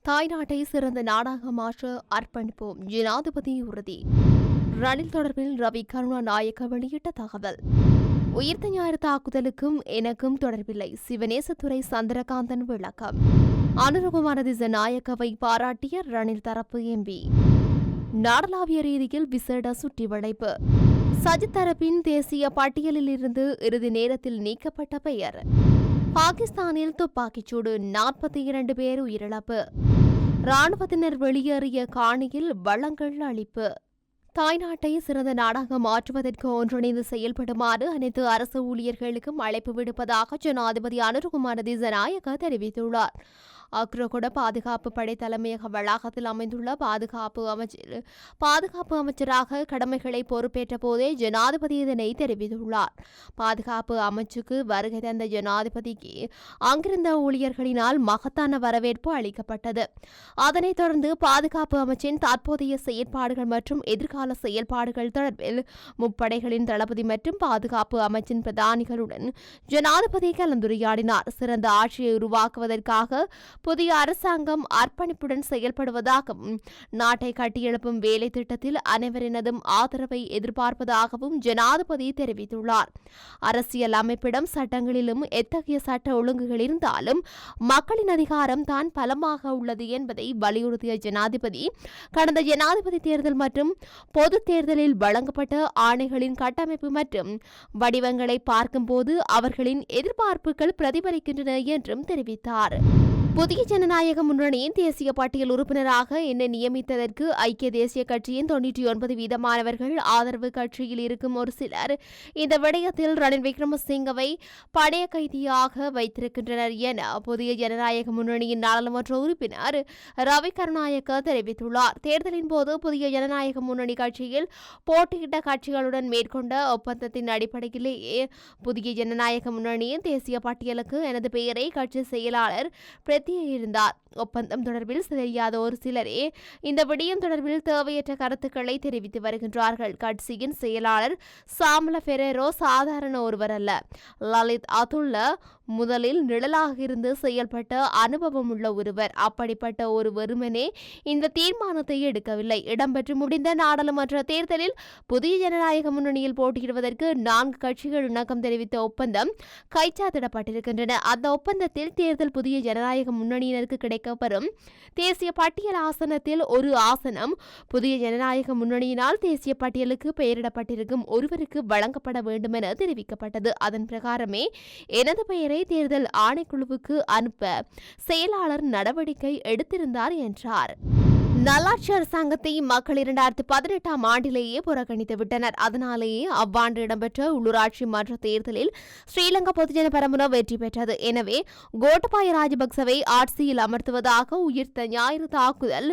தாய்நாட்டை சிறந்த நாடாக மாற்ற அர்ப்பணிப்போம், ஜனாதிபதி உறுதி. ரணில் தொடர்பில் ரவி கருணாநாயக்க வெளியிட்ட தகவல். உயிர்த்த ஞாயிறு தாக்குதலுக்கும் எனக்கும் தொடர்பில்லை, சிவனேசத்துறை சந்திரகாந்தன் விளக்கம். அனுரகுமார திசாநாயக்கவை பாராட்டிய ரணில் தரப்பு எம்பி. நாடளாவிய ரீதியில் விசேட சுற்றி வளைப்பு. சஜித் தரப்பின் தேசிய பட்டியலில் இருந்து இறுதி நேரத்தில் நீக்கப்பட்ட பெயர். பாகிஸ்தானில் துப்பாக்கிச்சூடு, 42 பேர் உயிரிழப்பு. ராணுவத்தினர் வெளியேறிய காணியில் வளங்கள் அளிப்பு. தாய்நாட்டை சிறந்த நாடாக மாற்றுவதற்கு ஒன்றிணைந்து செயல்படுமாறு அனைத்து அரசு ஊழியர்களுக்கும் அழைப்பு விடுப்பதாக ஜனாதிபதி அனுரகுமார திசாநாயக்க தெரிவித்துள்ளார். அக்ரகொட பாதுகாப்பு படை தலைமையக வளாகத்தில் அமைந்துள்ள பாதுகாப்பு அமைச்சராக கடமைகளை பொறுப்பேற்ற போதே ஜனாதிபதி இதனை தெரிவித்துள்ளார். பாதுகாப்பு அமைச்சுக்கு வருகை தந்த ஜனாதிபதிக்கு அங்கிருந்த ஊழியர்களினால் மகத்தான வரவேற்பு அளிக்கப்பட்டது. அதனைத் தொடர்ந்து பாதுகாப்பு அமைச்சின் தற்போதைய செயற்பாடுகள் மற்றும் எதிர்கால செயல்பாடுகள் தொடர்பில் முப்படைகளின் தளபதி மற்றும் பாதுகாப்பு அமைச்சின் பிரதானிகளுடன் ஜனாதிபதி கலந்துரையாடினார். சிறந்த ஆட்சியை உருவாக்குவதற்காக புதிய அரசாங்கம் அர்ப்பணிப்புடன் செயல்படுவதாகவும் நாட்டை கட்டியெழுப்பும் வேலை திட்டத்தில் அனைவரினதும் ஆதரவை எதிர்பார்ப்பதாகவும் ஜனாதிபதி தெரிவித்துள்ளார். அரசியல் அமைப்பிடம் சட்டங்களிலும் எத்தகைய சட்ட ஒழுங்குகள் இருந்தாலும் மக்களின் அதிகாரம் தான் பலமாக உள்ளது என்பதை வலியுறுத்திய ஜனாதிபதி கடந்த ஜனாதிபதி தேர்தல் மற்றும் பொது தேர்தலில் வழங்கப்பட்ட ஆணைகளின் கட்டமைப்பு மற்றும் வடிவங்களை பார்க்கும்போது அவர்களின் எதிர்பார்ப்புகள் பிரதிபலிக்கின்றன என்றும் தெரிவித்தார். புதிய ஜனநாயக முன்னணியின் தேசிய பட்டியல் உறுப்பினராக என்னை நியமித்ததற்கு ஐக்கிய தேசிய கட்சியின் 99% ஆதரவு கட்சியில் இருக்கும் ஒரு சிலர் இந்த விடயத்தில் ரணில் விக்ரமசிங்கவை பணைய கைதியாக வைத்திருக்கின்றனர் என புதிய ஜனநாயக முன்னணியின் நாடாளுமன்ற உறுப்பினர் ரவி கருணாநாயக்க தெரிவித்துள்ளார். தேர்தலின் போது புதிய ஜனநாயக முன்னணி கட்சியில் போட்டியிட்ட கட்சிகளுடன் மேற்கொண்ட ஒப்பந்தத்தின் அடிப்படையிலேயே புதிய ஜனநாயக முன்னணியின் தேசிய பட்டியலுக்கு எனது பெயரை கட்சி செயலாளர் இருந்தார். ஒப்பந்தம் தொடர்பில் தெரியாத ஒரு சிலரே இந்த விடயம் தொடர்பில் தேவையற்ற கருத்துக்களை தெரிவித்து வருகின்றார்கள். கட்சியின் செயலாளர் சாமல பெரேரோ சாதாரண ஒருவர் அல்ல. லலித் அதுல்ல முதலில் நிழலாக இருந்து செயல்பட்ட அனுபவம் உள்ள ஒருவர். அப்படிப்பட்ட ஒரு வெறுமனே இந்த தீர்மானத்தை எடுக்கவில்லை. இடம்பெற்று முடிந்த நாடாளுமன்ற தேர்தலில் புதிய ஜனநாயக முன்னணியில் போட்டியிடுவதற்கு 4 கட்சிகள் இணக்கம் தெரிவித்த ஒப்பந்தம் கைச்சாத்திடப்பட்டிருக்கின்றன. அந்த ஒப்பந்தத்தில் தேர்தல் புதிய ஜனநாயக முன்னணியினருக்கு கிடைக்கப்பெறும் தேசிய பட்டியல் ஆசனத்தில் ஒரு ஆசனம் புதிய ஜனநாயக முன்னணியினால் தேசிய பட்டியலுக்கு பெயரிடப்பட்டிருக்கும் ஒருவருக்கு வழங்கப்பட வேண்டும் என தெரிவிக்கப்பட்டது. அதன் பிரகாரமே எனது பெயரை தேர்தல் ஆணைக்குழுவுக்கு அனுப்ப செயலாளர் நடவடிக்கை எடுத்திருந்தார் என்றார். நல்லாட்சி அரசாங்கத்தை மக்கள் 2018 ஆண்டிலேயே புறக்கணித்து விட்டனர். அதனாலேயே அவ்வாண்டு இடம்பெற்ற உள்ளூராட்சி மன்ற தேர்தலில் ஸ்ரீலங்கா பொதுஜன பெரமுன வெற்றி பெற்றது. எனவே கோட்டபாய ராஜபக்சவை ஆட்சியில் அமர்த்துவதாக உயிர்த்த ஞாயிறு தாக்குதல்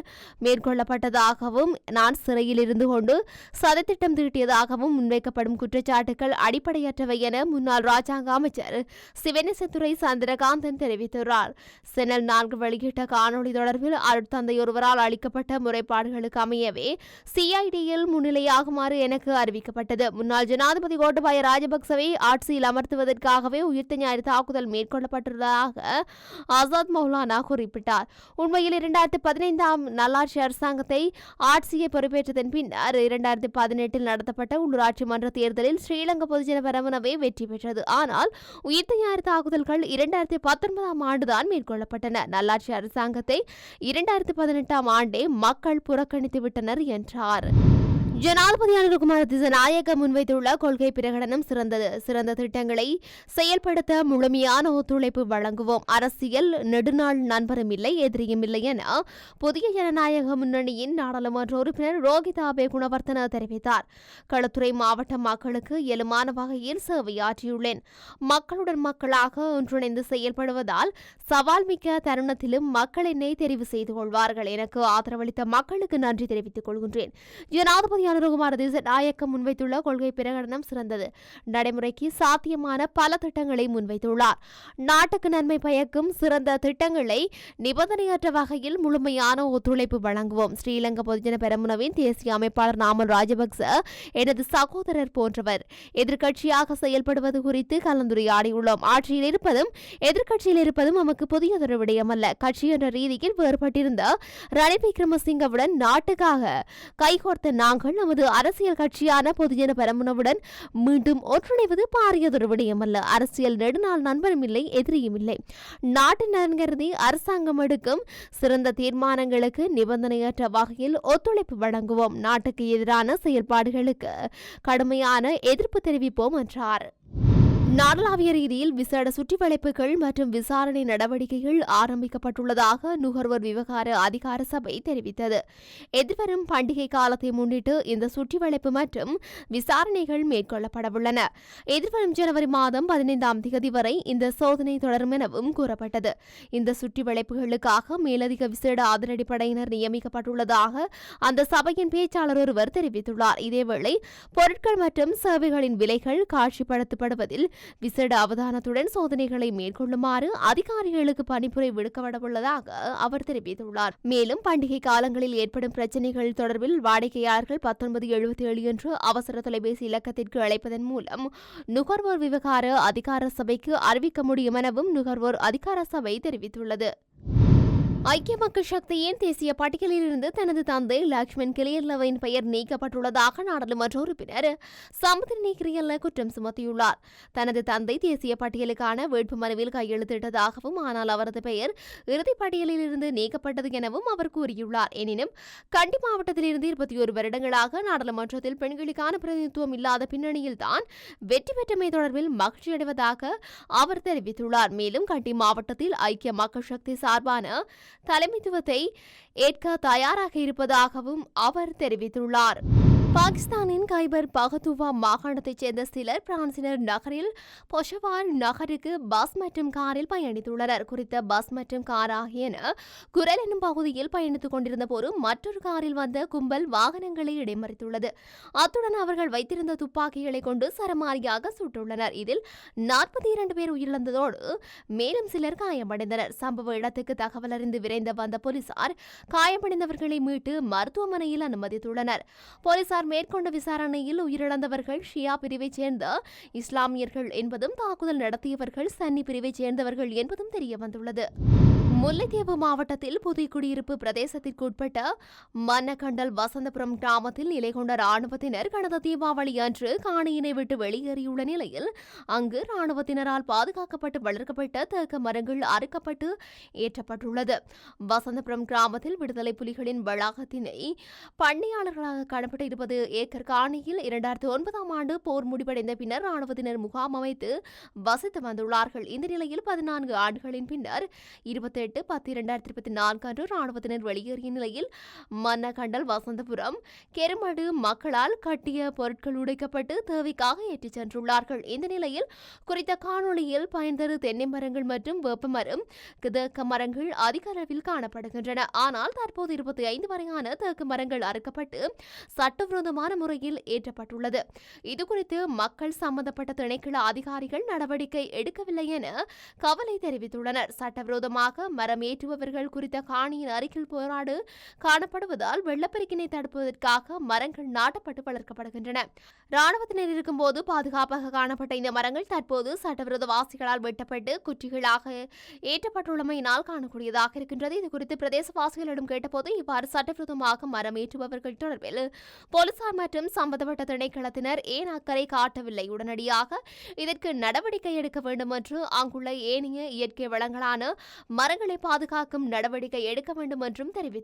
மேற்கொள்ளப்பட்டதாகவும் நான் சிறையில் இருந்து கொண்டு சதித்திட்டம் தீட்டியதாகவும் முன்வைக்கப்படும் குற்றச்சாட்டுகள் அடிப்படையற்றவை என முன்னாள் ராஜாங்க அமைச்சர் சிவனேசத்துறை சந்திரகாந்தன் தெரிவித்துள்ளார். சேனல் 4 வெளியிட்ட காணொலி தொடர்பில் அருட்தந்தை ஒருவரால் அளிக்கப்பட்ட முறைப்பாடுகளுக்கு அமையவே சிஐடியில் முன்னிலையாகுமாறு எனக்கு அறிவிக்கப்பட்டது. முன்னாள் ஜனாதிபதி கோட்டபாய ராஜபக்சவை ஆட்சியில் அமர்த்துவதற்காகவே உயிர்த்த ஞாயிறு தாக்குதல் மேற்கொள்ளப்பட்டுள்ளதாக ஆசாத் மௌலானா குறிப்பிட்டார். உண்மையில் 2015 நல்லாட்சி அரசாங்கத்தை ஆட்சியை பொறுப்பேற்றதன் பின்னர் 2018 நடத்தப்பட்ட உள்ளூராட்சி மன்ற தேர்தலில் ஸ்ரீலங்கா பொதுஜன பெரமுனவே வெற்றி பெற்றது. ஆனால் உயிர்த்த ஞாயிறு தாக்குதல்கள் 2019 ஆண்டுதான் மேற்கொள்ளப்பட்டன. நல்லாட்சி அரசாங்கத்தை 2018 ஆண்டே மக்கள் புறக்கணித்து விட்டனர் என்றார். ஜனாதிபதி அனுரகுமார திசாநாயக்க முன்வைத்துள்ள கொள்கை பிரகடனம் சிறந்தது. சிறந்த திட்டங்களை செயல்படுத்த முழுமையான ஒத்துழைப்பு வழங்குவோம். அரசியல் நெடுநாள் நண்பரும் இல்லை, எதிரியும் இல்லை என புதிய ஜனநாயக முன்னணியின் நாடாளுமன்ற உறுப்பினர் ரோகிதாபே குணவர்த்தன தெரிவித்தார். களுத்துறை மாவட்ட மக்களுக்கு இயலுமான வகையில் சேவையாற்றியுள்ளேன். மக்களுடன் மக்களாக ஒன்றிணைந்து செயல்படுவதால் சவால் மிக்க தருணத்திலும் மக்கள் என்னை தெரிவு செய்து கொள்வார்கள். எனக்கு ஆதரவளித்த மக்களுக்கு நன்றி தெரிவித்துக் கொள்கின்றேன். ஜனாதிபதி அனுரகுமார திசாநாயக்க முன்வைத்துள்ள கொள்கை பிரகடனம் சிறந்தது. நடைமுறைக்கு சாத்தியமான பல திட்டங்களை முன்வைத்துள்ளார். நாட்டுக்கு நன்மை பயக்கும் சிறந்த திட்டங்களை நிபந்தனையற்ற வகையில் முழுமையான ஒத்துழைப்பு வழங்குவோம். ஸ்ரீலங்கா பொதுஜன பெரமுனவின் தேசிய அமைப்பாளர் நாமல் ராஜபக்ச எனது சகோதரர் போன்றவர். எதிர்க்கட்சியாக செயல்படுவது குறித்து கலந்துரையாடியுள்ளோம். ஆட்சியில் இருப்பதும் எதிர்க்கட்சியில் இருப்பதும் நமக்கு புதியதொரு விடயமல்ல. கட்சி என்ற ரீதியில் வேறுபட்டிருந்த ரணில் விக்ரமசிங்கவுடன் நாட்டுக்காக கைகோர்த்த நாங்கள் நமது அரசியல் கட்சியான பொதுஜன பெரமுனவுடன் மீண்டும் ஒன்றிணைவது பாரியதொரு விடயமல்ல. அரசியல் நெடுநாள் நண்பரும் இல்லை, எதிரியும் இல்லை. நாட்டின் நலன் கருதி அரசாங்கம் எடுக்கும் சிறந்த தீர்மானங்களுக்கு நிபந்தனையற்ற வகையில் ஒத்துழைப்பு வழங்குவோம். நாட்டுக்கு எதிரான செயல்பாடுகளுக்கு கடுமையான எதிர்ப்பு தெரிவிப்போம் என்றார். நாடளாவிய ரீதியில் விசேட சுற்றிவளைப்புகள் மற்றும் விசாரணை நடவடிக்கைகள் ஆரம்பிக்கப்பட்டுள்ளதாக நுகர்வோர் விவகார அதிகார சபை தெரிவித்தது. எதிர்வரும் பண்டிகை காலத்தை முன்னிட்டு இந்த சுற்றிவளைப்பு மற்றும் விசாரணைகள் மேற்கொள்ளப்படவுள்ளன. எதிர்வரும் ஜனவரி மாதம் 15ஆம் தேதி வரை இந்த சோதனை தொடரும் எனவும் கூறப்பட்டது. இந்த சுற்றிவளைப்புகளுக்காக மேலதிக விசேட அதிரடிப்படையினர் நியமிக்கப்பட்டுள்ளதாக அந்த சபையின் பேச்சாளர் ஒருவர் தெரிவித்துள்ளார். இதேவேளை பொருட்கள் மற்றும் சேவைகளின் விலைகள் காட்சிப்படுத்தப்படுவதில் விசேட அவதானத்துடன் சோதனைகளை மேற்கொள்ளுமாறு அதிகாரிகளுக்கு பணிப்புரை விடுக்கப்படவுள்ளதாக அவர் தெரிவித்துள்ளார். மேலும் பண்டிகை காலங்களில் ஏற்படும் பிரச்சினைகள் தொடர்பில் வாடிக்கையாளர்கள் 1977 என்ற அவசர தொலைபேசி இலக்கத்திற்கு அழைப்பதன் மூலம் நுகர்வோர் விவகார அதிகார சபைக்கு அறிவிக்க முடியும் எனவும் நுகர்வோர் அதிகார சபை தெரிவித்துள்ளது. ஐக்கிய மக்கள் சக்தியின் தேசிய பட்டியலில் இருந்து தனது தந்தை லக்ஷ்மண் கிரியல்லவின் பெயர் நீக்கப்பட்டுள்ளதாக நாடாளுமன்ற உறுப்பினர் சமுத்திரனி கிரியல்ல குற்றம் சுமத்தியுள்ளார். தனது தந்தை தேசிய பட்டியலுக்கான வேட்புமனுவில் கையெழுத்திட்டதாகவும் ஆனால் அவரது பெயர் இறுதிப் பட்டியலில் இருந்து நீக்கப்பட்டது எனவும் அவர் கூறியுள்ளார். எனினும் கண்டி மாவட்டத்திலிருந்து 21 வருடங்களாக நாடாளுமன்றத்தில் பெண்களுக்கான பிரதிநிதித்துவம் இல்லாத பின்னணியில்தான் வெற்றி பெற்றமை தொடர்பில் மகிழ்ச்சியடைவதாக அவர் தெரிவித்துள்ளார். மேலும் கண்டி மாவட்டத்தில் ஐக்கிய மக்கள் சக்தி சார்பான தலைமைத்துவத்தை ஏற்க தயாராக இருப்பதாகவும் அவர் தெரிவித்துள்ளார். பாகிஸ்தானின் கைபர் பகதுவா மாகாணத்தைச் சேர்ந்த சிலர் பிரான்சினர் நகரில் பொஷவார் நகருக்கு பஸ் மற்றும் காரில் பயணித்துள்ளனர். குறித்த பஸ் மற்றும் கார் ஆகியன குரல் என்னும் பகுதியில் பயணித்துக் கொண்டிருந்த போது மற்றொரு காரில் வந்த கும்பல் வாகனங்களை இடைமறித்துள்ளது. அத்துடன் அவர்கள் வைத்திருந்த துப்பாக்கிகளை கொண்டு சரமாரியாக சுட்டுள்ளனர். இதில் 42 பேர் உயிரிழந்ததோடு மேலும் சிலர் காயமடைந்தனர். சம்பவ இடத்துக்கு தகவல் அறிந்து விரைந்த வந்த போலீசார் காயமடைந்தவர்களை மீட்டு மருத்துவமனையில் அனுமதித்துள்ளனர். போலீசார் மேற்கொண்ட விசாரணையில் உயிரிழந்தவர்கள் ஷியா பிரிவைச் சேர்ந்த இஸ்லாமியர்கள் என்பதும் தாக்குதல் நடத்தியவர்கள் சன்னி பிரிவைச் சேர்ந்தவர்கள் என்பதும் தெரியவந்துள்ளது. முல்லைத்தீவு மாவட்டத்தில் புதுக்குடியிருப்பு பிரதேசத்திற்குட்பட்ட மன்னகண்டல் வசந்தபுரம் கிராமத்தில் நிலை கொண்ட ராணுவத்தினர் கடந்த தீபாவளி அன்று காணியினை விட்டு வெளியேறியுள்ள நிலையில் அங்கு ராணுவத்தினரால் பாதுகாக்கப்பட்டு வளர்க்கப்பட்ட தேக்க மரங்கள் அறுக்கப்பட்டு ஏற்றப்பட்டுள்ளது. வசந்தபுரம் கிராமத்தில் விடுதலை புலிகளின் வளாகத்தினை பண்ணையாளர்களாக காணப்பட்ட 20 ஏக்கர் காணியில் 2009ஆம் ஆண்டு போர் முடிவடைந்த பின்னர் ராணுவத்தினர் முகாம் அமைத்து வசித்து வந்துள்ளார்கள். இந்த நிலையில் 14 ஆண்டுகளின் பின்னர் 28/10/2024 அன்று ராணுவத்தினர் வெளியேறிய நிலையில் மன்னகண்டல் வசந்தபுரம் கெருமடு மக்களால் கட்டிய பொருட்கள் உடைக்கப்பட்டு தேவைக்காக ஏற்றிச் சென்றுள்ளார்கள். இந்த நிலையில் குறித்த காணொலியில் பயன்தரு தென்னை மரங்கள் மற்றும் வேப்பமரம் தேக்க மரங்கள் அதிக அளவில் காணப்படுகின்றன. ஆனால் தற்போது 25 வரையான தேக்கு மரங்கள் அறுக்கப்பட்டு சட்டவிரோதமான முறையில் ஏற்றப்பட்டுள்ளது. இதுகுறித்து மக்கள் சம்பந்தப்பட்ட திணைக்கள அதிகாரிகள் நடவடிக்கை எடுக்கவில்லை என கவலை தெரிவித்துள்ளனர். சட்டவிரோதமாக மரம் ஏற்றுபவர்கள் குறித்த காணியின் அருகில் போராடு காணப்படுவதால் வெள்ளப்பெருக்கினை தடுப்பதற்காக மரங்கள் நாட்டப்பட்டு வளர்க்கப்படுகின்றன. ராணுவத்தினர் இருக்கும்போது பாதுகாப்பாக காணப்பட்ட இந்த மரங்கள் தற்போது சட்டவிரோதவாசிகளால் வெட்டப்பட்டு குற்றிகளாக ஏற்றப்பட்டுள்ளமையினால் காணக்கூடியதாக இருக்கின்றது. இதுகுறித்து பிரதேசவாசிகளிடம் கேட்டபோது இவ்வாறு சட்டவிரோதமாக மரம் ஏற்றுபவர்கள் தொடர்பில் போலீசார் மற்றும் சம்பந்தப்பட்ட திணைக்களத்தினர் ஏன் அக்கறை காட்டவில்லை, உடனடியாக இதற்கு நடவடிக்கை எடுக்க வேண்டும் என்று அங்குள்ள ஏனைய இயற்கை வளங்களான மரங்களை பாதுகாக்கும் நடவடிக்கை எடுக்க வேண்டும் என்றும் தெரிவித்தார்.